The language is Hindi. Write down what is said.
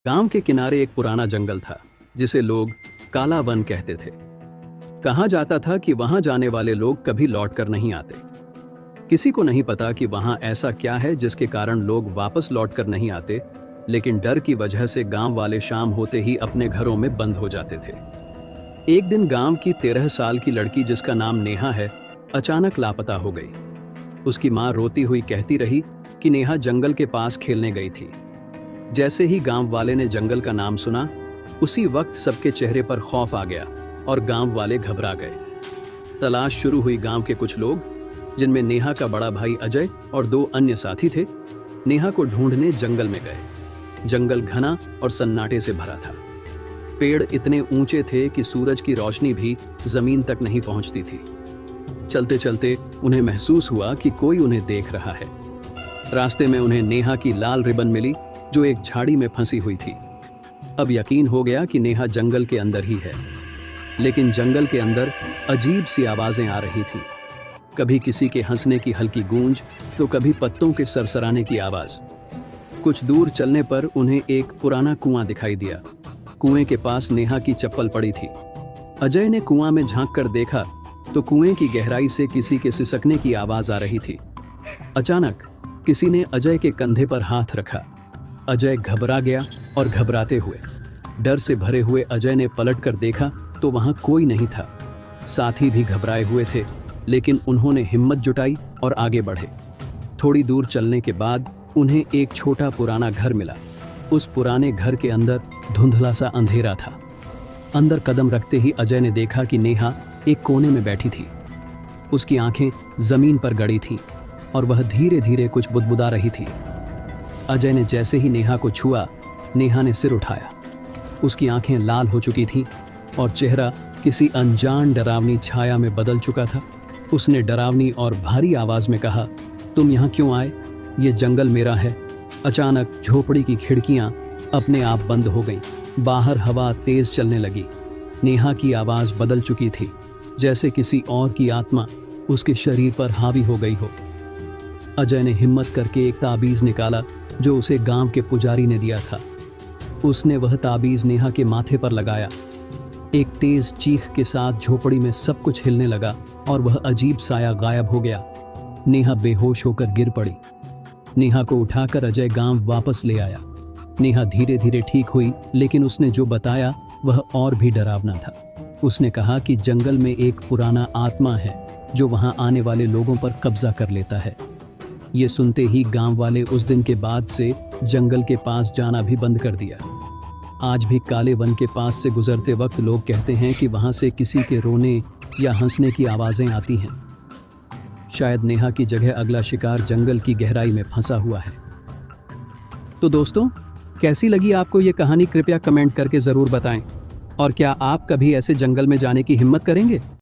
गांव के किनारे एक पुराना जंगल था जिसे लोग काला वन कहते थे। कहा जाता था कि वहां जाने वाले लोग कभी लौट कर नहीं आते। किसी को नहीं पता कि वहां ऐसा क्या है जिसके कारण लोग वापस लौट कर नहीं आते, लेकिन डर की वजह से गांव वाले शाम होते ही अपने घरों में बंद हो जाते थे। एक दिन गांव की 13 साल की लड़की, जिसका नाम नेहा है, अचानक लापता हो गई। उसकी मां रोती हुई कहती रही कि नेहा जंगल के पास खेलने गई थी। जैसे ही गांव वाले ने जंगल का नाम सुना, उसी वक्त सबके चेहरे पर खौफ आ गया और गांव वाले घबरा गए। तलाश शुरू हुई। गांव के कुछ लोग, जिनमें नेहा का बड़ा भाई अजय और 2 अन्य साथी थे, नेहा को ढूंढने जंगल में गए। जंगल घना और सन्नाटे से भरा था। पेड़ इतने ऊंचे थे कि सूरज की रोशनी भी जमीन तक नहीं पहुंचती थी। चलते चलते उन्हें महसूस हुआ कि कोई उन्हें देख रहा है। रास्ते में उन्हें नेहा की लाल रिबन मिली, जो एक झाड़ी में फंसी हुई थी। अब यकीन हो गया कि नेहा जंगल के अंदर ही है। लेकिन जंगल के अंदर अजीब सी आवाजें आ रही थी। कभी किसी के हंसने की हल्की गूंज, तो कभी पत्तों के सरसराने की आवाज। कुछ दूर चलने पर उन्हें एक पुराना कुआं दिखाई दिया। कुएं के पास नेहा की चप्पल पड़ी थी। अजय ने कुआं में झांक कर देखा तो कुएं की गहराई से किसी के सिसकने की आवाज आ रही थी। अचानक किसी ने अजय के कंधे पर हाथ रखा। अजय घबरा गया और घबराते हुए, डर से भरे हुए अजय ने पलटकर देखा तो वहां कोई नहीं था। साथी भी घबराए हुए थे, लेकिन उन्होंने हिम्मत जुटाई और आगे बढ़े। थोड़ी दूर चलने के बाद उन्हें एक छोटा पुराना घर मिला। उस पुराने घर के अंदर धुंधला सा अंधेरा था। अंदर कदम रखते ही अजय ने देखा कि नेहा एक कोने में बैठी थी। उसकी आंखें जमीन पर गड़ी थीं और वह धीरे धीरे कुछ बुदबुदा रही थी। अजय ने जैसे ही नेहा को छुआ, नेहा ने सिर उठाया। उसकी आंखें लाल हो चुकी थीं और चेहरा किसी अनजान डरावनी छाया में बदल चुका था। उसने डरावनी और भारी आवाज में कहा, तुम यहाँ क्यों आए? ये जंगल मेरा है। अचानक झोपड़ी की खिड़कियां अपने आप बंद हो गईं। बाहर हवा तेज चलने लगी। नेहा की आवाज बदल चुकी थी, जैसे किसी और की आत्मा उसके शरीर पर हावी हो गई हो। अजय ने हिम्मत करके एक ताबीज निकाला जो उसे गांव के पुजारी ने दिया था। उसने वह ताबीज नेहा के माथे पर लगाया। एक तेज चीख के साथ झोपड़ी में सब कुछ हिलने लगा और वह अजीब साया गायब हो गया। नेहा बेहोश होकर गिर पड़ी। नेहा को उठाकर अजय गांव वापस ले आया। नेहा धीरे धीरे ठीक हुई, लेकिन उसने जो बताया वह और भी डरावना था। उसने कहा कि जंगल में एक पुराना आत्मा है जो वहां आने वाले लोगों पर कब्जा कर लेता है। ये सुनते ही गांव वाले उस दिन के बाद से जंगल के पास जाना भी बंद कर दिया। आज भी काले वन के पास से गुजरते वक्त लोग कहते हैं कि वहां से किसी के रोने या हंसने की आवाजें आती हैं। शायद नेहा की जगह अगला शिकार जंगल की गहराई में फंसा हुआ है। तो दोस्तों, कैसी लगी आपको ये कहानी? कृपया कमेंट करके ज़रूर बताएं। और क्या आप कभी ऐसे जंगल में जाने की हिम्मत करेंगे?